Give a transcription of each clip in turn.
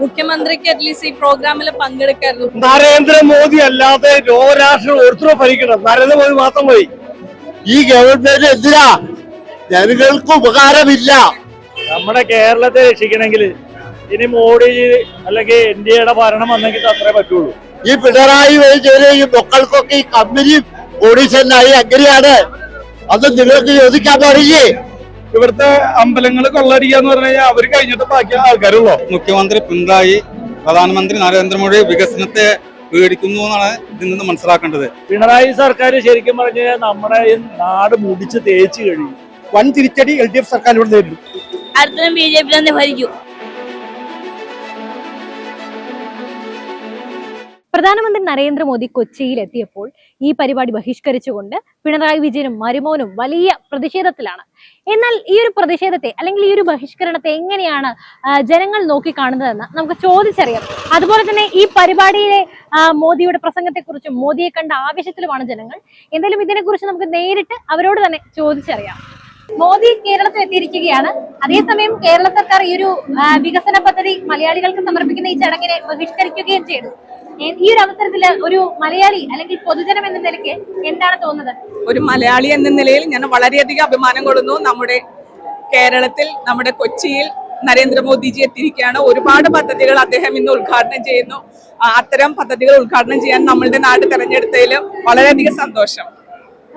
മുഖ്യമന്ത്രിക്ക് അറ്റ്ലീസ്റ്റ് ഈ പ്രോഗ്രാമിൽ പങ്കെടുക്കായിരുന്നു. നരേന്ദ്രമോദി അല്ലാതെ ലോകരാഷ്ട്രം ഓരോരുത്തരും ഭരിക്കണം. നരേന്ദ്രമോദി മാത്രം മതി. ഈ ഗവൺമെന്റ് എന്തിനാ? ജനങ്ങൾക്ക് ഉപകാരമില്ല. നമ്മുടെ കേരളത്തെ രക്ഷിക്കണമെങ്കിൽ ഇനി മോഡിജി അല്ലെങ്കിൽ ഇന്ത്യയുടെ ഭരണം വന്നെങ്കിൽ അത്രേ പറ്റുള്ളൂ. ഈ പിണറായി വിജയന് ഈ മക്കൾക്കൊക്കെ ഈ കമ്പനി ഓഡീഷനായി അങ്ങനെയാണ്. അത് നിങ്ങൾക്ക് ചോദിക്കാൻ പാടില്ലേ? ഇവിടുത്തെ അമ്പലങ്ങൾ കൊള്ളടിക്കാന്ന് പറഞ്ഞു കഴിഞ്ഞാൽ അവർ കഴിഞ്ഞിട്ട് ബാക്കി ആൾക്കാരുള്ളൂ. മുഖ്യമന്ത്രി പിണറായി പ്രധാനമന്ത്രി നരേന്ദ്രമോദി വികസനത്തെ പേടിക്കുന്നു എന്നാണ് ഇതിൽ നിന്ന് മനസ്സിലാക്കേണ്ടത്. പിണറായി സർക്കാർ ശരിക്കും പറഞ്ഞാൽ നമ്മുടെ നാട് മുടിച്ച് തേച്ച് കഴിയും. വൻ തിരിച്ചടി LDF സർക്കാരിനോട് നേരിടും. അടുത്ത BJP തന്നെ ഭരിക്കും. പ്രധാനമന്ത്രി നരേന്ദ്രമോദി കൊച്ചിയിൽ എത്തിയപ്പോൾ ഈ പരിപാടി ബഹിഷ്കരിച്ചുകൊണ്ട് പിണറായി വിജയനും മരുമോനും വലിയ പ്രതിഷേധത്തിലാണ്. എന്നാൽ ഈ ഒരു പ്രതിഷേധത്തെ അല്ലെങ്കിൽ ഈ ഒരു ബഹിഷ്കരണത്തെ എങ്ങനെയാണ് ജനങ്ങൾ നോക്കിക്കാണുന്നതെന്ന് നമുക്ക് ചോദിച്ചറിയാം. അതുപോലെ തന്നെ ഈ പരിപാടിയിലെ മോദിയുടെ പ്രസംഗത്തെക്കുറിച്ചും മോദിയെ കണ്ട ആവേശത്തിലുമാണ് ജനങ്ങൾ. എന്തായാലും ഇതിനെക്കുറിച്ച് നമുക്ക് നേരിട്ട് അവരോട് തന്നെ ചോദിച്ചറിയാം. മോദി കേരളത്തിൽ എത്തിയിരിക്കുകയാണ്. അതേസമയം കേരള സർക്കാർ ഈ ഒരു വികസന പദ്ധതി മലയാളികൾക്ക് സമർപ്പിക്കുന്ന ഈ ചടങ്ങിനെ ബഹിഷ്കരിക്കുകയും ചെയ്തു. ഈ ഒരു അവസരത്തിൽ ഒരു മലയാളി അല്ലെങ്കിൽ പൊതുജനം എന്ന നിലയ്ക്ക് എന്താണ് തോന്നുന്നത്? ഒരു മലയാളി എന്ന നിലയിൽ ഞാൻ വളരെയധികം അഭിമാനം കൊള്ളുന്നു. നമ്മുടെ കേരളത്തിൽ, നമ്മുടെ കൊച്ചിയിൽ നരേന്ദ്രമോദിജി എത്തിയിരിക്കുകയാണ്. ഒരുപാട് പദ്ധതികൾ അദ്ദേഹം ഇന്ന് ഉദ്ഘാടനം ചെയ്യുന്നു. അത്തരം പദ്ധതികൾ ഉദ്ഘാടനം ചെയ്യാൻ നമ്മളുടെ നാട് തെരഞ്ഞെടുത്തതിൽ വളരെയധികം സന്തോഷം.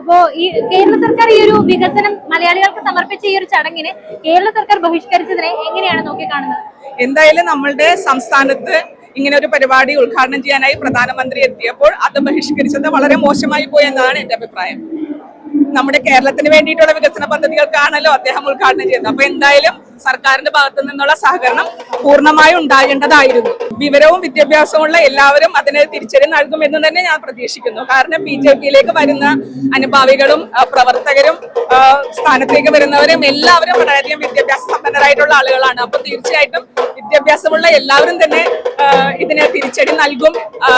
അപ്പോ ഈ കേരള സർക്കാർ ഈ ഒരു വികസനം മലയാളികൾക്ക് സമർപ്പിച്ച ഈ ഒരു ചടങ്ങിനെ കേരള സർക്കാർ ബഹിഷ്കരിച്ചതിനെ എങ്ങനെയാണ് നോക്കിക്കാണുന്നത്? എന്തായാലും നമ്മളുടെ സംസ്ഥാനത്ത് ഇങ്ങനെ ഒരു പരിപാടി ഉദ്ഘാടനം ചെയ്യാനായി പ്രധാനമന്ത്രി എത്തിയപ്പോൾ അത് ബഹിഷ്കരിച്ചത് വളരെ മോശമായി പോയി എന്നാണ് എന്റെ അഭിപ്രായം. നമ്മുടെ കേരളത്തിന് വേണ്ടിയിട്ടുള്ള വികസന പദ്ധതികൾക്കാണല്ലോ അദ്ദേഹം ഉദ്ഘാടനം ചെയ്യുന്നത്. അപ്പൊ എന്തായാലും സർക്കാരിന്റെ ഭാഗത്തു നിന്നുള്ള സഹകരണം പൂർണ്ണമായും ഉണ്ടാകേണ്ടതായിരുന്നു. വിവരവും വിദ്യാഭ്യാസമുള്ള എല്ലാവരും അതിന് തിരിച്ചടി നൽകുമെന്ന് തന്നെ ഞാൻ പ്രതീക്ഷിക്കുന്നു. കാരണം BJP-യിലേക്ക് വരുന്ന അനുഭാവികളും പ്രവർത്തകരും സ്ഥാനത്തേക്ക് വരുന്നവരും എല്ലാവരും വളരെയധികം വിദ്യാഭ്യാസ സമ്പന്നരായിട്ടുള്ള ആളുകളാണ്. അപ്പൊ തീർച്ചയായിട്ടും വിദ്യാഭ്യാസമുള്ള എല്ലാവരും തന്നെ ഇതിന് തിരിച്ചടി നൽകും.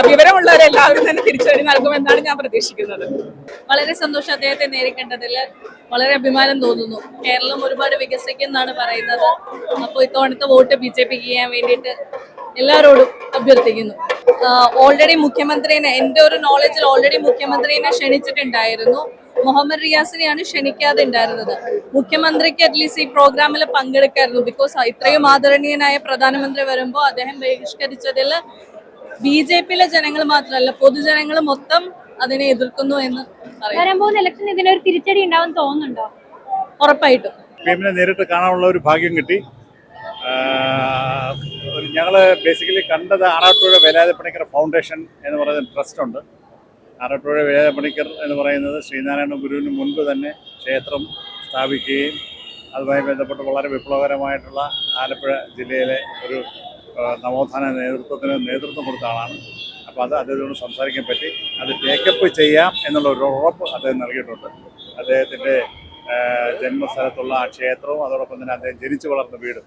വിവരമുള്ളവരെല്ലാവരും തന്നെ തിരിച്ചടി നൽകും എന്നാണ് ഞാൻ പ്രതീക്ഷിക്കുന്നത്. വളരെ സന്തോഷം അദ്ദേഹത്തെ നേരിട്ടതിൽ. വളരെ അഭിമാനം തോന്നുന്നു. കേരളം ഒരുപാട് വികസിക്കുന്നാണ് പറയുന്നത്. അപ്പോൾ ഇത്തവണത്തെ വോട്ട് BJP-ക്ക് ചെയ്യാൻ വേണ്ടിയിട്ട് എല്ലാവരോടും അഭ്യർത്ഥിക്കുന്നു. ഓൾറെഡി മുഖ്യമന്ത്രിനെ, എൻ്റെ ഒരു നോളജിൽ ഓൾറെഡി മുഖ്യമന്ത്രിനെ ക്ഷണിച്ചിട്ടുണ്ടായിരുന്നു. മുഹമ്മദ് റിയാസിനെയാണ് ക്ഷണിക്കാതെ ഉണ്ടായിരുന്നത്. മുഖ്യമന്ത്രിക്ക് അറ്റ്ലീസ്റ്റ് ഈ പ്രോഗ്രാമിൽ പങ്കെടുക്കായിരുന്നു. ബിക്കോസ് ഇത്രയും ആദരണീയനായ പ്രധാനമന്ത്രി വരുമ്പോൾ അദ്ദേഹം ബഹിഷ്കരിച്ചതിൽ BJP-യിലെ ജനങ്ങൾ മാത്രമല്ല പൊതുജനങ്ങൾ മൊത്തം അതിനെ എതിർക്കുന്നു എന്ന് വരാൻ പോകുന്ന ഇലക്ഷൻ ഇതിനൊരു തിരിച്ചടി ഉണ്ടാവും തോന്നുന്നുണ്ടോ? ഉറപ്പായിട്ടും നേരിട്ട് കാണാനുള്ള ഒരു ഭാഗ്യം കിട്ടി. ഞങ്ങള് ബേസിക്കലി കണ്ടത് ആറാട്ടുപുഴ വേലായുധപ്പണിക്കർ ഫൗണ്ടേഷൻ എന്ന് പറയുന്ന ട്രസ്റ്റ് ഉണ്ട്. ആറാട്ടുപുഴ വേലായുധപ്പണിക്കർ എന്ന് പറയുന്നത് ശ്രീനാരായണ ഗുരുവിന് മുൻപ് തന്നെ ക്ഷേത്രം സ്ഥാപിക്കുകയും അതുമായി ബന്ധപ്പെട്ട് വളരെ വിപ്ലവകരമായിട്ടുള്ള ആലപ്പുഴ ജില്ലയിലെ ഒരു നവോത്ഥാന നേതൃത്വത്തിന് നേതൃത്വം കൊടുത്ത ആളാണ്. അപ്പോൾ അത് അദ്ദേഹത്തോട് സംസാരിക്കാൻ പറ്റി. അത് ടേക്കപ്പ് ചെയ്യാം എന്നുള്ള ഒരു ഉറപ്പ് അദ്ദേഹം നൽകിയിട്ടുണ്ട്. അദ്ദേഹത്തിൻ്റെ ജന്മസ്ഥലത്തുള്ള ആ ക്ഷേത്രവും അതോടൊപ്പം തന്നെ അദ്ദേഹം ജനിച്ചു വളർന്ന വീടും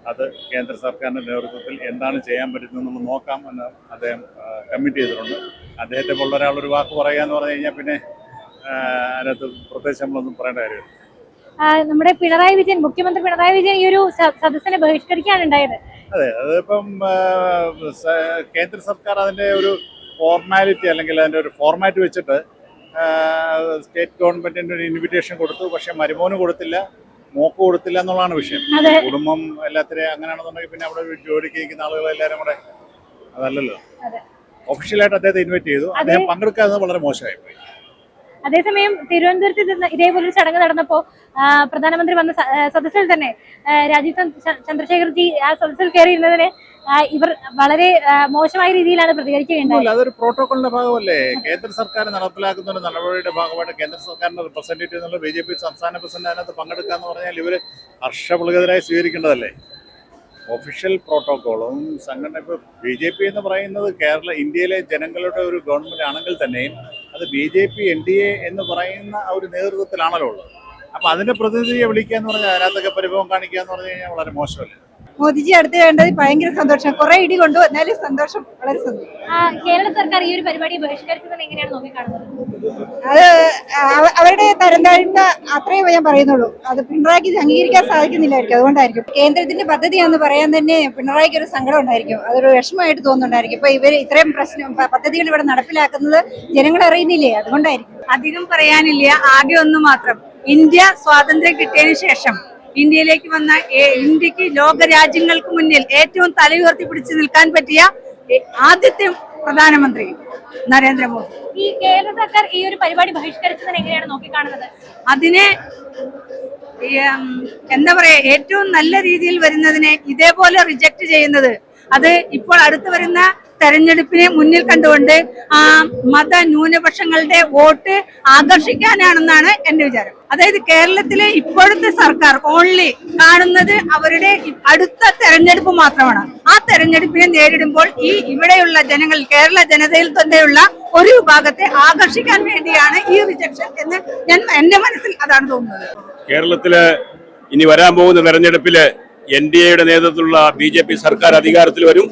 അത് കേന്ദ്ര സർക്കാരിൻ്റെ നേതൃത്വത്തിൽ എന്താണ് ചെയ്യാൻ പറ്റുന്നതെന്ന് നോക്കാം എന്ന് അദ്ദേഹം കമ്മിറ്റ് ചെയ്തിട്ടുണ്ട്. അദ്ദേഹത്തെ പോലുള്ള ഒരാളൊരു വാക്ക് പറയുക എന്ന് പറഞ്ഞു കഴിഞ്ഞാൽ പിന്നെ അതിനകത്ത് പ്രത്യേകിച്ച് നമ്മളൊന്നും പറയേണ്ട കാര്യമില്ല. നമ്മുടെ പിണറായി വിജയൻ, മുഖ്യമന്ത്രി പിണറായി വിജയൻ ഈ ഒരു സദസ്സിനെ ബഹിഷ്കരിക്കുകയാണ് ഉണ്ടായത്. അതെ, അതിപ്പം കേന്ദ്ര സർക്കാർ അതിൻ്റെ ഒരു ഫോർമാലിറ്റി അല്ലെങ്കിൽ അതിൻ്റെ ഒരു ഫോർമാറ്റ് വെച്ചിട്ട് സ്റ്റേറ്റ് ഗവൺമെന്റിന്റെ ഒരു ഇൻവിറ്റേഷൻ കൊടുത്തു. പക്ഷെ മരുമോന് കൊടുത്തില്ല, മോക്ക് കൊടുത്തില്ല എന്നുള്ളതാണ് വിഷയം. കുടുംബം എല്ലാത്തിനെയും അങ്ങനെയാണെന്നുണ്ടെങ്കിൽ പിന്നെ അവിടെ ജോലിക്ക് ഇരിക്കുന്ന ആളുകളെല്ലാവരും കൂടെ അതല്ലല്ലോ. ഒഫീഷ്യലായിട്ട് അദ്ദേഹത്തെ ഇൻവൈറ്റ് ചെയ്തു. അദ്ദേഹം പങ്കെടുക്കാതെ വളരെ മോശമായി പോയി. അതേസമയം തിരുവനന്തപുരത്ത് ഇതേപോലൊരു ചടങ്ങ് നടന്നപ്പോൾ പ്രധാനമന്ത്രി വന്ന സദസ്സിൽ തന്നെ രാജീവ് ചന്ദ്രശേഖർജി ആ സദസ്സിൽ കയറിയിരുന്നതിന് ഇവർ വളരെ മോശമായ രീതിയിലാണ് പ്രതികരിക്കുകയുണ്ടായത്. അതൊരു പ്രോട്ടോകോളിന്റെ ഭാഗമല്ലേ? കേന്ദ്ര സർക്കാർ നടപ്പിലാക്കുന്ന ഒരു നടപടിയുടെ ഭാഗമായിട്ട് കേന്ദ്ര സർക്കാരിന്റെ റിപ്രസെന്റേറ്റീവ് എന്നുള്ള BJP സംസ്ഥാന പ്രസിഡന്റ് അതിനകത്ത് പങ്കെടുക്കാന്ന് പറഞ്ഞാൽ ഇവർ ഹർഷപുളകിതരായി സ്വീകരിക്കേണ്ടതല്ലേ? ഒഫീഷ്യൽ പ്രോട്ടോകോളും സംഘടന. ഇപ്പോൾ BJP എന്ന് പറയുന്നത് ഇന്ത്യയിലെ ജനങ്ങളുടെ ഒരു ഗവൺമെന്റ് ആണെങ്കിൽ തന്നെയും അത് BJP NDA എന്ന് പറയുന്ന ആ ഒരു നേതൃത്വത്തിലാണല്ലോ ഉള്ളത്. അപ്പം അതിന്റെ പ്രതിനിധിയെ വിളിക്കുക എന്ന് പറഞ്ഞാൽ അതിനകത്തൊക്കെ പരിഭവം കാണിക്കുക എന്ന് പറഞ്ഞു കഴിഞ്ഞാൽ വളരെ മോശമല്ലേ? മോദിജി അടുത്ത് വേണ്ടത് ഭയങ്കര സന്തോഷം. കുറെ ഇടി കൊണ്ടു എന്നാലും സന്തോഷം, വളരെ സന്തോഷം. കേരള സർക്കാർ ഈ ഒരു പരിപാടി ബഹിഷ്കരിച്ചത് എങ്ങനെയാണ് നോക്കിക്കാണുന്നത്? അത് അവരുടെ തരം താഴ്ന്ന അത്രയും ഞാൻ പറയുന്നുള്ളൂ. അത് പിണറായിക്ക് അംഗീകരിക്കാൻ സാധിക്കുന്നില്ലായിരിക്കും, അതുകൊണ്ടായിരിക്കും. കേന്ദ്രത്തിന്റെ പദ്ധതിയാണെന്ന് പറയാൻ തന്നെ പിണറായിക്ക് ഒരു സങ്കടം ഉണ്ടായിരിക്കും, അതൊരു വിഷമമായിട്ട് തോന്നുന്നുണ്ടായിരിക്കും. ഇപ്പൊ ഇവര് ഇത്രയും പദ്ധതികൾ ഇവിടെ നടപ്പിലാക്കുന്നത് ജനങ്ങൾ അറിയുന്നില്ലേ, അതുകൊണ്ടായിരിക്കും. അധികം പറയാനില്ല. ആകെ ഒന്ന് മാത്രം, ഇന്ത്യ സ്വാതന്ത്ര്യം കിട്ടിയതിനു ശേഷം ഇന്ത്യയിലേക്ക് വന്ന ഇന്ത്യക്ക് ലോക രാജ്യങ്ങൾക്ക് മുന്നിൽ ഏറ്റവും തലയുയർത്തി പിടിച്ചു നിൽക്കാൻ പറ്റിയ ആദ്യത്തെ പ്രധാനമന്ത്രി നരേന്ദ്രമോദി. ഈ കേരള സർക്കാർ ഈ ഒരു പരിപാടി ബഹിഷ്കരിച്ചതിന് എങ്ങനെയാണ് നോക്കിക്കാണുന്നത്? അതിനെ എന്താ പറയാ, ഏറ്റവും നല്ല രീതിയിൽ വരുന്നതിനെ ഇതേപോലെ റിജക്ട് ചെയ്യുന്നത്, അത് ഇപ്പോൾ അടുത്ത് വരുന്ന തെരഞ്ഞെടുപ്പിനെ മുന്നിൽ കണ്ടുകൊണ്ട് മത ന്യൂനപക്ഷങ്ങളുടെ വോട്ട് ആകർഷിക്കാനാണെന്നാണ് എന്റെ വിചാരം. അതായത് കേരളത്തിലെ ഇപ്പോഴത്തെ സർക്കാർ ഓൺലി കാണുന്നത് അവരുടെ അടുത്ത തെരഞ്ഞെടുപ്പ് മാത്രമാണ്. ആ തെരഞ്ഞെടുപ്പിനെ നേരിടുമ്പോൾ ഈ ഇവിടെയുള്ള ജനങ്ങൾ, കേരള ജനതയിൽ തന്നെയുള്ള ഒരു വിഭാഗത്തെ ആകർഷിക്കാൻ വേണ്ടിയാണ് ഈ റിജക്ഷൻ എന്ന് എന്റെ മനസ്സിൽ അതാണ് തോന്നുന്നത്. കേരളത്തില് ഇനി വരാൻ പോകുന്ന തെരഞ്ഞെടുപ്പില് NDAയുടെ നേതൃത്വത്തിലുള്ള BJP സർക്കാർ അധികാരത്തിൽ വരും.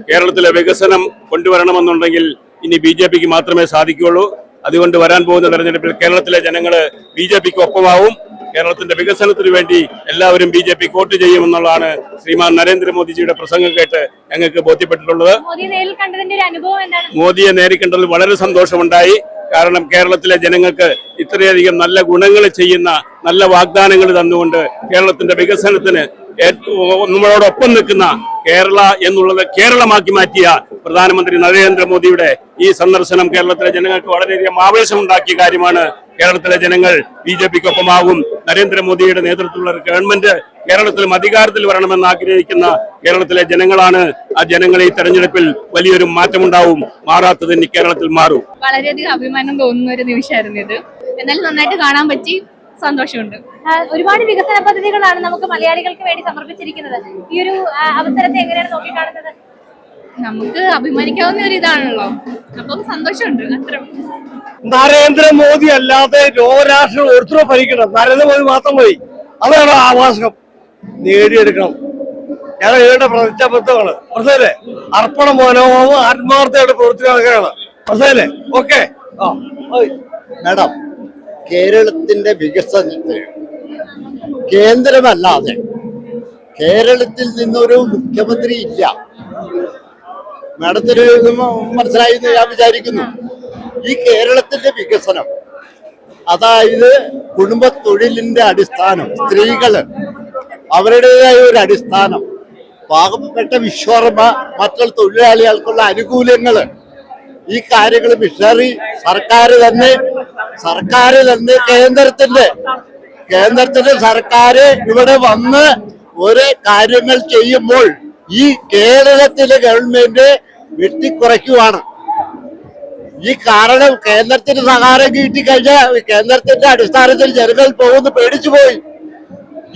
കേരളത്തിലെ വികസനം കൊണ്ടുവരണമെന്നുണ്ടെങ്കിൽ ഇനി BJPക്ക് മാത്രമേ സാധിക്കുകയുള്ളൂ. അതുകൊണ്ട് വരാൻ പോകുന്ന തെരഞ്ഞെടുപ്പിൽ കേരളത്തിലെ ജനങ്ങള് BJPക്ക് ഒപ്പമാവും. കേരളത്തിന്റെ വികസനത്തിന് വേണ്ടി എല്ലാവരും BJPക്ക് വോട്ട് ചെയ്യുമെന്നുള്ളതാണ് ശ്രീമാൻ നരേന്ദ്രമോദിജിയുടെ പ്രസംഗം കേട്ട് ഞങ്ങൾക്ക് ബോധ്യപ്പെട്ടിട്ടുള്ളത്. മോദിയെ നേരിൽ കണ്ടതിൽ വളരെ സന്തോഷമുണ്ടായി. കാരണം കേരളത്തിലെ ജനങ്ങൾക്ക് ഇത്രയധികം നല്ല ഗുണങ്ങൾ ചെയ്യുന്ന, നല്ല വാഗ്ദാനങ്ങൾ തന്നുകൊണ്ട് കേരളത്തിന്റെ വികസനത്തിന് നമ്മളോടൊപ്പം നിൽക്കുന്ന കേരള എന്നുള്ളത് കേരളമാക്കി മാറ്റിയ പ്രധാനമന്ത്രി നരേന്ദ്രമോദിയുടെ ഈ സന്ദർശനം കേരളത്തിലെ ജനങ്ങൾക്ക് വളരെയധികം ആവേശമുണ്ടാക്കിയ കാര്യമാണ്. കേരളത്തിലെ ജനങ്ങൾ BJPക്കൊപ്പമാകും. നരേന്ദ്രമോദിയുടെ നേതൃത്വത്തിലുള്ള ഗവൺമെന്റ് കേരളത്തിലും അധികാരത്തിൽ വരണമെന്ന് ആഗ്രഹിക്കുന്ന കേരളത്തിലെ ജനങ്ങളാണ്. ആ ജനങ്ങളെ ഈ തെരഞ്ഞെടുപ്പിൽ വലിയൊരു മാറ്റമുണ്ടാവും. മാറാത്തത് ഇനി കേരളത്തിൽ മാറും. വളരെയധികം അഭിമാനം തോന്നുന്ന ഒരു നിമിഷമായിരുന്നു ഇത്. എന്നാലും നന്നായിട്ട് കാണാൻ പറ്റി, സന്തോഷമുണ്ട്. ഒരുപാട് വികസന പദ്ധതികളാണ് നമുക്ക് മലയാളികൾക്ക് വേണ്ടി സമർപ്പിച്ചിരിക്കുന്നത്. ഈ ഒരു അവസരത്തെ എങ്ങനെയാണ് നോക്കിക്കാണുന്നത്? നമുക്ക് അഭിമാനിക്കാവുന്ന ഒരു ഇതാണല്ലോ, അപ്പം സന്തോഷമുണ്ട്. അത്ര നരേന്ദ്രമോദി അല്ലാതെ ലോകരാഷ്ട്രം ഒരുത്തരോ ഭരിക്കണം, നരേന്ദ്രമോദി മാത്രം മതി. അതാണ് ആവാസം നേടിയെടുക്കണം. ഞങ്ങൾ ഇവരുടെ പ്രതിജ്ഞാബദ്ധമാണ്. മനസ്സിലല്ലേ? അർപ്പണ മനോഭാവം ആത്മാർത്ഥയുടെ പ്രവർത്തികളൊക്കെയാണ്. മനസ്സിലല്ലേ? ഓക്കെ. മാഡം, കേരളത്തിന്റെ വികസനത്തിന് കേന്ദ്രമല്ലാതെ കേരളത്തിൽ നിന്നൊരു മുഖ്യമന്ത്രി ഇല്ല. മാഡത്തിന് മനസ്സിലായി എന്ന് ഞാൻ വിചാരിക്കുന്നു. ഈ കേരളത്തിന്റെ വികസനം, അതായത് കുടുംബ തൊഴിലിന്റെ അടിസ്ഥാനം, സ്ത്രീകള് അവരുടേതായ ഒരു അടിസ്ഥാനം, പാവപ്പെട്ട വിശ്വകർമ്മ മറ്റുള്ള തൊഴിലാളികൾക്കുള്ള ആനുകൂല്യങ്ങള്, ഈ കാര്യങ്ങൾ മിഷണറി സർക്കാർ തന്നെ കേന്ദ്രത്തിന്റെ സർക്കാർ ഇവിടെ വന്ന് ഓരോ കാര്യങ്ങൾ ചെയ്യുമ്പോൾ ഈ കേരളത്തിലെ ഗവൺമെന്റ് വെട്ടിക്കുറയ്ക്കുവാണ്. ഈ കാരണം കേന്ദ്രത്തിന് സഹായം കിട്ടിക്കഴിഞ്ഞാൽ കേന്ദ്രത്തിന്റെ അടിസ്ഥാനത്തിൽ ജനങ്ങൾ പോകുന്നു പേടിച്ചു പോയി.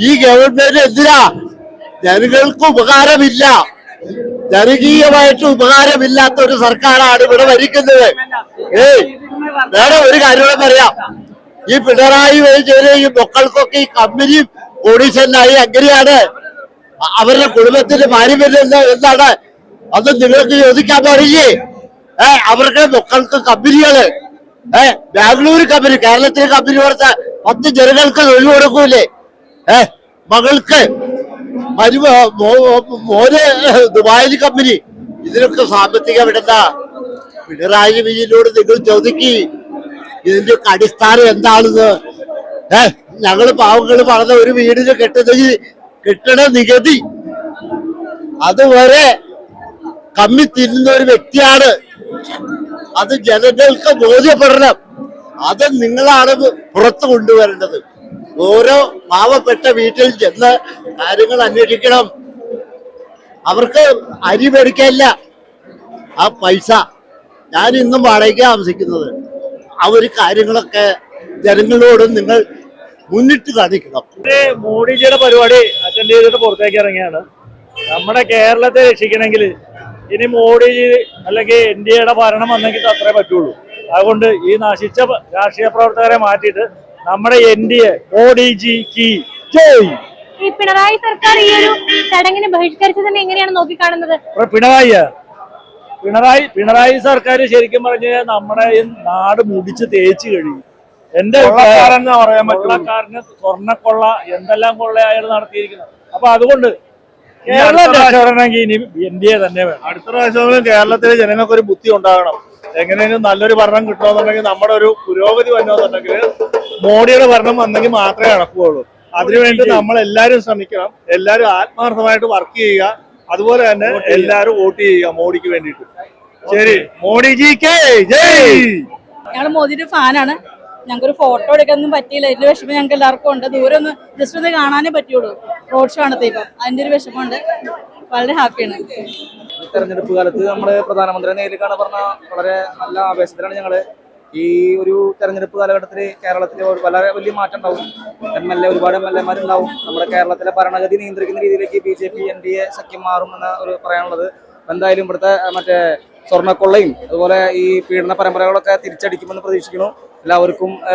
ഈ ഗവൺമെന്റ് എന്തിനാ? ജനങ്ങൾക്ക് ഉപകാരമില്ല, ജനകീയമായിട്ട് ഉപകാരമില്ലാത്ത ഒരു സർക്കാരാണ് ഇവിടെ ഭരിക്കുന്നത്. വേറെ ഒരു കാര്യം പറയാം. ഈ പിണറായി വിജയൻ ഈ മക്കൾക്കൊക്കെ ഈ കമ്പനിയും കോടീശ്വരനായി എങ്ങനെയാണ് അവരുടെ കുടുംബത്തിന്റെ പാരമ്പര്യം എന്താണ്? അത് നിങ്ങൾക്ക് ചോദിക്കാൻ പാടില്ലേ? അവരുടെ മക്കൾക്ക് കമ്പനികള്, ബാംഗ്ലൂർ കമ്പനി, കേരളത്തിലെ കമ്പനി കൊടുത്ത 10 ജനങ്ങൾക്ക് തൊഴിൽ കൊടുക്കൂലേ? മകൾക്ക് മോന് ദുബായിൽ കമ്പനി. ഇതിനൊക്കെ സാമ്പത്തികം ഇടണ്ട. പിണറായി വിജയനോട് നിങ്ങൾ ചോദിക്കി ഇതിന്റെ അടിസ്ഥാനം എന്താണെന്ന്. ഞങ്ങള് പാവങ്ങള് പറഞ്ഞ ഒരു വീടിന് കെട്ടിട നികുതി അതുവരെ കമ്മി തിന്നുന്ന ഒരു വ്യക്തിയാണ്. അത് ജനങ്ങൾക്ക് ബോധ്യപ്പെടണം. അത് നിങ്ങളാണ് പുറത്തു കൊണ്ടുവരേണ്ടത്. ഓരോ പാവപ്പെട്ട വീട്ടിൽ ചെന്ന് കാര്യങ്ങൾ അന്വേഷിക്കണം. അവർക്ക് അരി മേടിക്കാനില്ല. ആ പൈസ, ഞാൻ ഇന്നും വാടകയ്ക്ക് താമസിക്കുന്നത്. ആ ഒരു കാര്യങ്ങളൊക്കെ ജനങ്ങളോട് നിങ്ങൾ മുന്നിട്ട് കാണിക്കണം. മോഡിജിയുടെ പരിപാടി അറ്റൻഡ് ചെയ്തിട്ട് പുറത്തേക്ക് ഇറങ്ങിയാണ്. നമ്മുടെ കേരളത്തെ രക്ഷിക്കണമെങ്കിൽ ഇനി മോഡിജി അല്ലെങ്കിൽ NDAയുടെ ഭരണം വന്നെങ്കിൽ അത്രേ പറ്റുള്ളൂ. അതുകൊണ്ട് ഈ നശിച്ച രാഷ്ട്രീയ പ്രവർത്തകരെ മാറ്റിയിട്ട് നമ്മുടെ NDA മോഡിജിക്ക് ജയ്. ഈ പിണറായി സർക്കാർ ഈ ഒരു ചടങ്ങിനെ ബഹിഷ്കരിച്ചതിനെ എങ്ങനെയാണ് നോക്കിക്കാണുന്നത്? പിണറായി സർക്കാർ ശരിക്കും പറഞ്ഞു കഴിഞ്ഞാൽ നമ്മുടെ ഈ നാട് മുടിച്ച് തേച്ച് കഴിയും. എന്റെ കൊള്ളക്കാരന് സ്വർണ്ണക്കൊള്ള എന്തെല്ലാം കൊള്ള അയാൾ നടത്തിയിരിക്കുന്നത്. അപ്പൊ അതുകൊണ്ട് കേരളത്തിൽ ഇനി ഇന്ത്യയെ തന്നെ വേണം. അടുത്ത പ്രാവശ്യങ്ങളിൽ കേരളത്തിലെ ജനങ്ങൾക്ക് ഒരു ബുദ്ധി ഉണ്ടാകണം. എങ്ങനെയെങ്കിലും നല്ലൊരു ഭരണം കിട്ടണമെന്നുണ്ടെങ്കിൽ നമ്മുടെ ഒരു പുരോഗതി വരണമെന്നുണ്ടെങ്കിൽ മോഡിയുടെ ഭരണം വന്നെങ്കിൽ മാത്രമേ നടക്കുകയുള്ളൂ. അതിനുവേണ്ടി നമ്മൾ എല്ലാവരും ശ്രമിക്കണം. എല്ലാവരും ആത്മാർത്ഥമായിട്ട് വർക്ക് ചെയ്യുക. അതുപോലെ തന്നെ എല്ലാവരും വോട്ട് ചെയ്യുക മോഡിക്ക് വേണ്ടിയിട്ട്. ശരി, മോഡിജിക്ക് ജയ്. ഞങ്ങൾ മോദിയുടെ ഫാനാണ്. ഞങ്ങൾക്കൊരു ഫോട്ടോ എടുക്കാനൊന്നും പറ്റിയില്ല. അതിന്റെ വിഷമം ഞങ്ങൾക്ക് എല്ലാവർക്കും ഉണ്ട്. ദൂരെ ഒന്ന് ജസ്റ്റ് ഒന്ന് കാണാനേ പറ്റുള്ളൂ. റോഡ് ഷോ ആണത്തേക്കും അതിന്റെ ഒരു വിഷമമുണ്ട്. വളരെ ഹാപ്പിയാണ്. തെരഞ്ഞെടുപ്പ് കാലത്ത് നമ്മുടെ പ്രധാനമന്ത്രിയെ നേരിൽ കാണാൻ പറഞ്ഞ വളരെ നല്ല ആവേശത്തിലാണ് ഞങ്ങള്. ഈ ഒരു തെരഞ്ഞെടുപ്പ് കാലഘട്ടത്തിൽ കേരളത്തിൽ വളരെ വലിയ മാറ്റം ഉണ്ടാവും. ഒരുപാട് MLA മാരുണ്ടാവും. നമ്മുടെ കേരളത്തിലെ ഭരണഗതി നിയന്ത്രിക്കുന്ന രീതിയിലേക്ക് BJP NDA സഖ്യം മാറും എന്ന ഒരു പറയാനുള്ളത്. എന്തായാലും ഇവിടുത്തെ മറ്റേ സ്വർണ്ണക്കൊള്ളയും അതുപോലെ ഈ പീഡന പരമ്പരകളൊക്കെ തിരിച്ചടിക്കുമെന്ന് പ്രതീക്ഷിക്കുന്നു.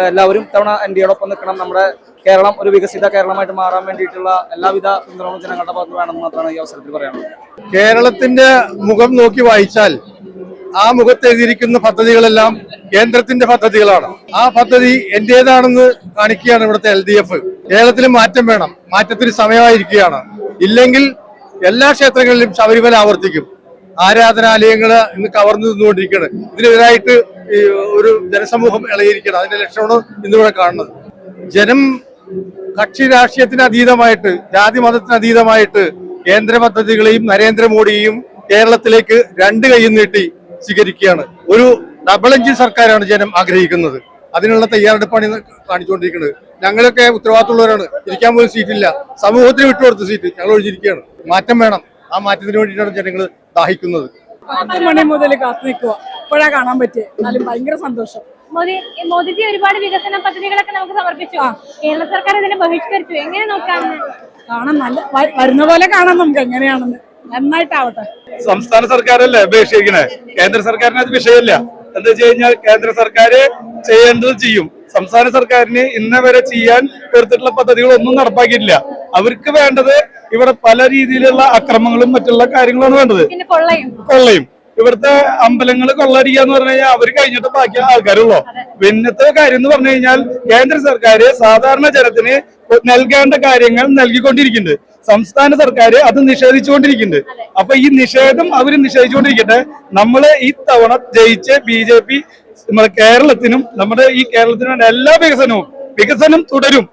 എല്ലാവരും തവണ NDAയോടൊപ്പം നിൽക്കണം. നമ്മുടെ കേരളം ഒരു വികസിത കേരളമായിട്ട് മാറാൻ വേണ്ടിയിട്ടുള്ള എല്ലാവിധ പിന്തുണയും ജനങ്ങളുടെ ഭാഗത്ത് വേണമെന്ന് മാത്രമാണ് ഈ അവസരത്തിൽ പറയാനുള്ളത്. കേരളത്തിന്റെ മുഖം നോക്കി വായിച്ചാൽ ആ മുഖത്ത് എഴുതിയിരിക്കുന്ന പദ്ധതികളെല്ലാം കേന്ദ്രത്തിന്റെ പദ്ധതികളാണ്. ആ പദ്ധതി എന്റേതാണെന്ന് കാണിക്കുകയാണ് ഇവിടുത്തെ LDF. കേരളത്തിൽ മാറ്റം വേണം. മാറ്റത്തിന് സമയമായിരിക്കുകയാണ്. ഇല്ലെങ്കിൽ എല്ലാ ക്ഷേത്രങ്ങളിലും ശബരിമല ആവർത്തിക്കും. ആരാധനാലയങ്ങള് ഇന്ന് കവർന്നു നിന്നുകൊണ്ടിരിക്കുകയാണ്. ഇതിനെതിരായിട്ട് ഒരു ജനസമൂഹം ഇളകിയിരിക്കണം. അതിന്റെ ലക്ഷണമാണ് ഇന്നിവിടെ കാണുന്നത്. ജനം കക്ഷി രാഷ്ട്രീയത്തിന് അതീതമായിട്ട്, ജാതി മതത്തിന് അതീതമായിട്ട് കേന്ദ്ര പദ്ധതികളെയും നരേന്ദ്രമോദിയെയും കേരളത്തിലേക്ക് രണ്ട് കൈയും നീട്ടി സ്വീകരിക്കുകയാണ്. ഒരു ഡബിൾ എഞ്ചിൻ സർക്കാരാണ് ജനം ആഗ്രഹിക്കുന്നത്. അതിനുള്ള തയ്യാറെടുപ്പാണ് കാണിച്ചുകൊണ്ടിരിക്കുന്നത്. ഞങ്ങളൊക്കെ ഉത്തരവാദിത്തമുള്ളവരാണ്. ഇരിക്കാൻ പോലും സീറ്റില്ല. സമൂഹത്തിന് വിട്ടുകൊടുത്ത സീറ്റ് ഞങ്ങൾ ഒഴിഞ്ഞിരിക്കുകയാണ്. മാറ്റം വേണം. ആ മാറ്റത്തിന് വേണ്ടിയിട്ടാണ് ജനങ്ങൾ ദാഹിക്കുന്നത്. 10 മണി മുതൽ കാത്തു നിൽക്കുക. ഇപ്പോഴാ കാണാൻ പറ്റിയ. എന്നാലും ഭയങ്കര സന്തോഷം. മോദിജി ഒരുപാട് വികസന പദ്ധതികളൊക്കെ നമുക്ക് സമർപ്പിച്ചു. കേരള സർക്കാർ ഇതിനെ ബഹിഷ്കരിച്ചു. എങ്ങനെ നോക്കാമെന്ന് കാണാൻ നല്ല വരുന്ന പോലെ കാണാം. നമുക്ക് എങ്ങനെയാണെന്ന് നന്നായിട്ടാവട്ടെ. സംസ്ഥാന സർക്കാരല്ലേ ബഹിഷ്കരിക്കണേ? കേന്ദ്ര സർക്കാരിന് അത് വിഷയമില്ല. എന്താ വെച്ച് കഴിഞ്ഞാൽ കേന്ദ്ര സർക്കാർ ചെയ്യേണ്ടത് ചെയ്യും. സംസ്ഥാന സർക്കാരിന് ഇന്ന് വരെ ചെയ്യാൻ തീർത്തിട്ടുള്ള പദ്ധതികളൊന്നും നടപ്പാക്കിയിട്ടില്ല. അവർക്ക് വേണ്ടത് ഇവിടെ പല രീതിയിലുള്ള അക്രമങ്ങളും മറ്റുള്ള കാര്യങ്ങളാണ് വേണ്ടത്. കൊള്ളയും ഇവിടുത്തെ അമ്പലങ്ങൾ കൊള്ളടിക്കുക എന്ന് പറഞ്ഞു കഴിഞ്ഞാൽ അവർ കഴിഞ്ഞിട്ട് ബാക്കി ആൾക്കാരുള്ളൂ. പിന്നത്തെ കാര്യം എന്ന് പറഞ്ഞു കഴിഞ്ഞാൽ കേന്ദ്ര സർക്കാർ സാധാരണ ജനത്തിന് നൽകേണ്ട കാര്യങ്ങൾ നൽകിക്കൊണ്ടിരിക്കുന്നുണ്ട്. സംസ്ഥാന സർക്കാർ അത് നിഷേധിച്ചുകൊണ്ടിരിക്കുന്നുണ്ട്. അപ്പൊ ഈ നിഷേധം അവർ നിഷേധിച്ചുകൊണ്ടിരിക്കട്ടെ. നമ്മള് ഈ തവണ ജയിച്ച് BJP നമ്മുടെ കേരളത്തിനും നമ്മുടെ ഈ കേരളത്തിനും വേണ്ട എല്ലാ വികസനം തുടരും.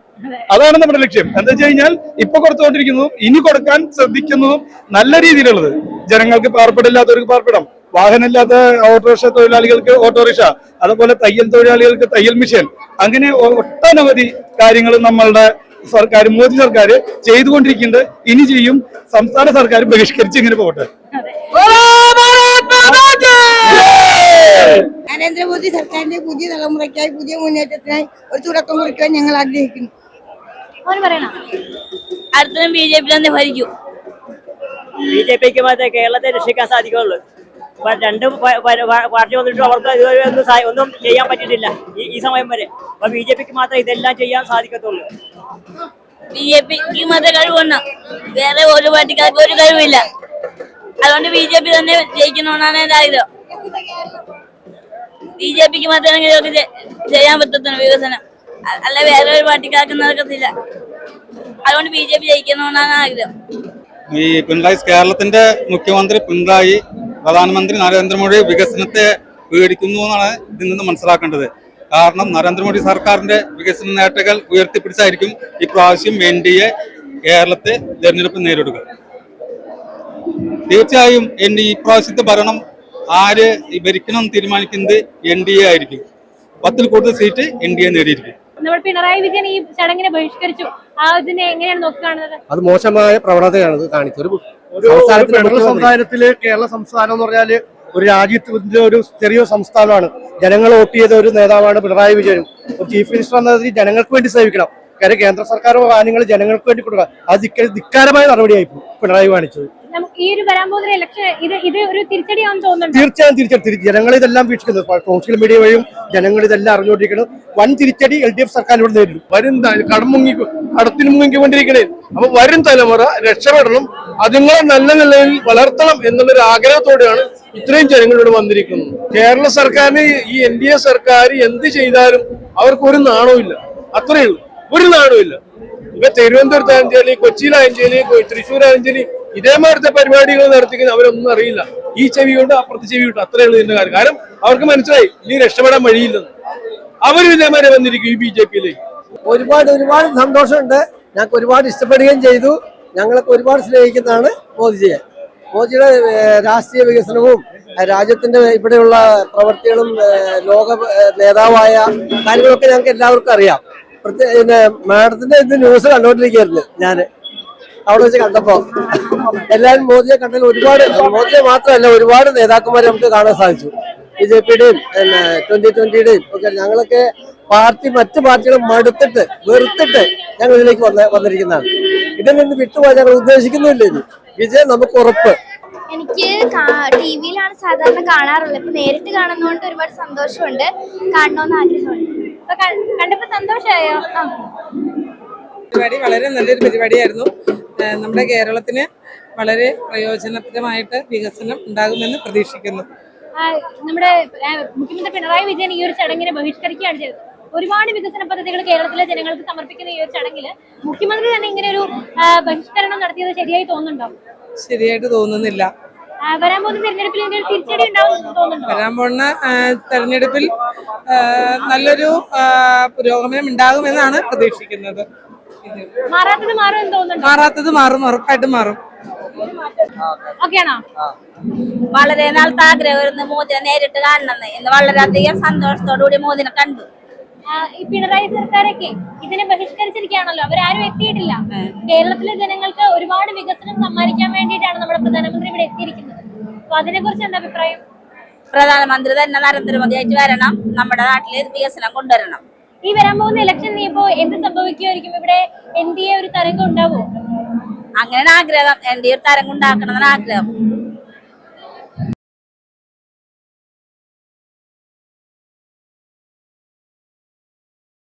അതാണ് നമ്മുടെ ലക്ഷ്യം. എന്താ വെച്ച് കഴിഞ്ഞാൽ ഇപ്പൊ കൊടുത്തുകൊണ്ടിരിക്കുന്നതും ഇനി കൊടുക്കാൻ ശ്രദ്ധിക്കുന്നതും നല്ല രീതിയിലുള്ളത്. ജനങ്ങൾക്ക് പാർപ്പിടില്ലാത്തവർക്ക് പാർപ്പിടം, വാഹനമില്ലാത്ത ഓട്ടോറിക്ഷ തൊഴിലാളികൾക്ക് ഓട്ടോറിക്ഷ, അതുപോലെ തയ്യൽ തൊഴിലാളികൾക്ക് തയ്യൽ മിഷൻ, അങ്ങനെ ഒട്ടനവധി കാര്യങ്ങൾ നമ്മളുടെ സർക്കാർ മോദി സർക്കാർ ചെയ്തുകൊണ്ടിരിക്കുന്നുണ്ട്. ഇനി ചെയ്യും. സംസ്ഥാന സർക്കാർ ബഹിഷ്കരിച്ച് ഇങ്ങനെ പോകട്ടെ. നരേന്ദ്രമോദി സർക്കാരിന്റെ പുതിയ തലമുറയ്ക്കായി പുതിയ മുന്നേറ്റത്തിനായി ഒരു തുടക്കം കുറിക്കാൻ ഞങ്ങൾ ആഗ്രഹിക്കുന്നു. അടുത്ത BJP തന്നെ ഭരിക്കും. BJPക്ക് മാത്രമേ കേരളത്തെ രക്ഷിക്കാൻ സാധിക്കുള്ളൂ. രണ്ട് പാർട്ടി വന്നിട്ട് അവർക്ക് ഇതുവരെ ഒന്നും ചെയ്യാൻ പറ്റിയിട്ടില്ല ഈ സമയം വരെ. അപ്പൊ BJPക്ക് മാത്രമേ ഇതെല്ലാം ചെയ്യാൻ സാധിക്കത്തുള്ളൂ. BJPക്ക് മാത്രമേ കഴിവുണ്ട്. വേറെ ഒരു പാർട്ടിക്കാർക്ക് ഒരു കഴിവില്ല. അതുകൊണ്ട് BJP തന്നെ ജയിക്കണമെന്നാണ് എന്റെ ആഗ്രഹം. BJPക്ക് മാത്രമേ ചെയ്യാൻ പറ്റത്തുള്ളൂ വികസനം. അല്ല വേറെ ഒരു പാർട്ടിക്കാർക്ക് നടക്കത്തില്ല. അതുകൊണ്ട് BJP ജയിക്കണമെന്നാണ് ആഗ്രഹം. ഈ കേരളത്തിന്റെ മുഖ്യമന്ത്രി പിണറായി, പ്രധാനമന്ത്രി നരേന്ദ്രമോദി വികസനത്തെ പേടിക്കുന്നു എന്നാണ് ഇതിൽ നിന്ന് മനസ്സിലാക്കേണ്ടത്. കാരണം നരേന്ദ്രമോദി സർക്കാരിന്റെ വികസന നേട്ടങ്ങൾ ഉയർത്തിപ്പിടിച്ചായിരിക്കും ഇപ്രാവശ്യം NDA കേരളത്തെ തെരഞ്ഞെടുപ്പ് നേരിടുക. തീർച്ചയായും ഈ പ്രാവശ്യത്തെ ഭരണം ആര് ഭരിക്കണം തീരുമാനിക്കുന്നത് NDA ആയിരിക്കും. 10ൽ കൂടുതൽ സീറ്റ് NDA നേടിയിരിക്കും. പിണറായി വിജയൻ ഈ ചടങ്ങിനെ ബഹിഷ്കരിച്ചു. അതിനെ എങ്ങനെയാണ് നോക്കിക്കാണുന്നത്? അത് മോശമായ പ്രവണതയാണ് കാണിച്ചത്. സംസ്ഥാനത്തില് കേരള സംസ്ഥാനം എന്ന് പറഞ്ഞാല് ഒരു രാജ്യത്തിന്റെ ഒരു ചെറിയ സംസ്ഥാനമാണ്. ജനങ്ങൾ വോട്ട് ചെയ്ത ഒരു നേതാവാണ് പിണറായി വിജയനും. ഒരു ചീഫ് മിനിസ്റ്റർ എന്നതിൽ ജനങ്ങൾക്ക് വേണ്ടി സേവിക്കണം. കാര്യം കേന്ദ്ര സർക്കാരോ കാര്യങ്ങൾ ജനങ്ങൾക്ക് വേണ്ടി കൊടുക്കുക. അത് ധിക്കാരമായ നടപടിയായി പിണറായി കാണിച്ചത്. നമുക്ക് ഈ ഒരു വരാൻ പോകുന്ന ഇലക്ഷൻ ഇത് ഒരു തിരിച്ചടിയാണെന്ന് തോന്നുന്നുണ്ട്. തീർച്ചയായും തിരിച്ചടി. ജനങ്ങൾ ഇതെല്ലാം വീക്ഷിക്കുന്നത് സോഷ്യൽ മീഡിയ വഴിയും ജനങ്ങൾ ഇതെല്ലാം അറിഞ്ഞുകൊണ്ടിരിക്കണം. വൻ തിരിച്ചടി LDF സർക്കാരിനോട് നേരിടും. വരും കടത്തിന് മുങ്ങിക്കൊണ്ടിരിക്കണേ. അപ്പൊ വരും തലമുറ രക്ഷപ്പെടണം, അതുങ്ങളെ നല്ല നിലയിൽ വളർത്തണം എന്നുള്ളൊരു ആഗ്രഹത്തോടെയാണ് ഇത്രയും ജനങ്ങളോട് വന്നിരിക്കുന്നത്. കേരള സർക്കാരിന് ഈ NDA സർക്കാർ എന്ത് ചെയ്താലും അവർക്ക് ഒരു നാണവുമില്ല. അത്രയേ ഉള്ളൂ, ഒരു നാണവുമില്ല. ഇപ്പൊ തിരുവനന്തപുരത്തായാലും ശരി, കൊച്ചിയിലായാലും ശരി, തൃശ്ശൂരായാലും ശരി, ഇതേമാരത്തെ പരിപാടികൾ നടത്തിക്കുന്ന അവരൊന്നും അറിയില്ല. ഈ ചെവിയുണ്ട്, അപ്പുറത്തെ ചെവിയുണ്ട്, അത്രയേ ഉള്ളൂ ഇതിന്റെ കാര്യം. കാരണം അവർക്ക് മനസ്സിലായി ഇനി രക്ഷപ്പെടാൻ വഴിയില്ലെന്ന്. അവരും ഇതേമാരെ വന്നിരിക്കും ഈ BJP-യിലേക്ക്. ഒരുപാട് സന്തോഷമുണ്ട്. ഞങ്ങൾക്ക് ഒരുപാട് ഇഷ്ടപ്പെടുകയും ചെയ്തു. ഞങ്ങളൊക്കെ ഒരുപാട് സ്നേഹിക്കുന്നതാണ് മോദിജിയെ. മോദിയുടെ രാഷ്ട്രീയ വികസനവും രാജ്യത്തിന്റെ ഇവിടെയുള്ള പ്രവർത്തികളും ലോക നേതാവായ കാര്യങ്ങളൊക്കെ ഞങ്ങൾക്ക് എല്ലാവർക്കും അറിയാം. പിന്നെ മാഡത്തിന്റെ ഇന്ന് ന്യൂസ് കണ്ടുകൊണ്ടിരിക്കുകയായിരുന്നു ഞാൻ. അവിടെ വെച്ച് കണ്ടപ്പോ എല്ലാവരും മോദിയെ കണ്ടതിൽ ഒരുപാട്, മോദിയെ മാത്രമല്ല ഒരുപാട് നേതാക്കന്മാരെ നമുക്ക് കാണാൻ സാധിച്ചു. BJP-യുടെയും 2020-യുടെയും ഒക്കെ. ഞങ്ങളൊക്കെ മറ്റു പാർട്ടികൾ മടുത്തിട്ട് വെറുത്തിട്ട് ഞങ്ങൾ ഇതിലേക്ക് വന്നിരിക്കുന്നതാണ്. ഇതിൽ നിന്ന് വിട്ടുപോകാൻ ഞങ്ങൾ ഉദ്ദേശിക്കുന്നില്ല. ഇനി വിജയം നമുക്ക് ഉറപ്പ്. എനിക്ക് TV-യിലാണ് സാധാരണ കാണാറുള്ളത്. ഇപ്പൊ നേരിട്ട് കാണുന്നതുകൊണ്ട് ഒരുപാട് സന്തോഷമുണ്ട്, കാണണമെന്ന് ആഗ്രഹമുണ്ട്. കണ്ടപ്പോ സന്തോഷമായോ? പരിപാടി വളരെ നല്ലൊരു പരിപാടിയായിരുന്നു. നമ്മുടെ കേരളത്തിന് വളരെ പ്രയോജനപ്രദമായിട്ട് വികസനം ഉണ്ടാകുമെന്ന് പ്രതീക്ഷിക്കുന്നു. നമ്മുടെ മുഖ്യമന്ത്രി പിണറായി വിജയൻ ഈ ഒരു ചടങ്ങിനെ ബഹിഷ്കരിക്കുകയാണ് ചെയ്തത്. ഒരുപാട് വികസന പദ്ധതികൾ കേരളത്തിലെ ജനങ്ങൾക്ക് സമർപ്പിക്കുന്ന ഈ ഒരു ചടങ്ങിൽ മുഖ്യമന്ത്രി തന്നെ ഇങ്ങനെ ഒരു ബഹിഷ്കരണം നടത്തിയത് ശരിയായി തോന്നുന്നുണ്ടോ? ശരിയായിട്ട് തോന്നുന്നില്ല. വരാൻ പോകുന്ന തെരഞ്ഞെടുപ്പിൽ ഇതിന് തിരിച്ചടി ഉണ്ടാവും തോന്നുന്നുണ്ടോ? വരാൻ പോകുന്ന തെരഞ്ഞെടുപ്പിൽ നല്ലൊരു പുരോഗമനം ഉണ്ടാകുമെന്നാണ് പ്രതീക്ഷിക്കുന്നത്. മാറാത്തത് മാറും എന്ന് തോന്നുന്നുണ്ടോ? മാറാത്തത് മാറും, ഉറപ്പായിട്ടും മാറും. ഓക്കെയാണോ? വളരെ നാളത്തെ ആഗ്രഹമായിരുന്നു മോദിനെ നേരിട്ട് കാണണമെന്ന്. ഇന്ന് വളരെയധികം സന്തോഷത്തോടുകൂടി മോദിനെ കണ്ടു. ഈ പിണറായി സർക്കാരൊക്കെ ഇതിനെ ബഹിഷ്കരിച്ചിരിക്കുകയാണല്ലോ, അവരാരും എത്തിയിട്ടില്ല. കേരളത്തിലെ ജനങ്ങൾക്ക് ഒരുപാട് വികസനം സമ്മാനിക്കാൻ വേണ്ടിയിട്ടാണ് നമ്മുടെ പ്രധാനമന്ത്രി ഇവിടെ എത്തിയിരിക്കുന്നത്. അപ്പൊ അതിനെ കുറിച്ച് എന്താ അഭിപ്രായം? പ്രധാനമന്ത്രി തന്നെ നരേന്ദ്രമോദി ആയിട്ട് വരണം, നമ്മുടെ നാട്ടില് വികസനം കൊണ്ടുവരണം. ഈ വരാൻ പോകുന്ന ഇലക്ഷൻ ഇപ്പോ എന്ത് സംഭവിക്കുമായിരിക്കും? ഇവിടെ NDA ഒരു തരംഗം ഉണ്ടാവുമോ? അങ്ങനെയാണ് ആഗ്രഹം. NDA ഒരു തരംഗം ഉണ്ടാക്കണമെന്നാണ് ആഗ്രഹം.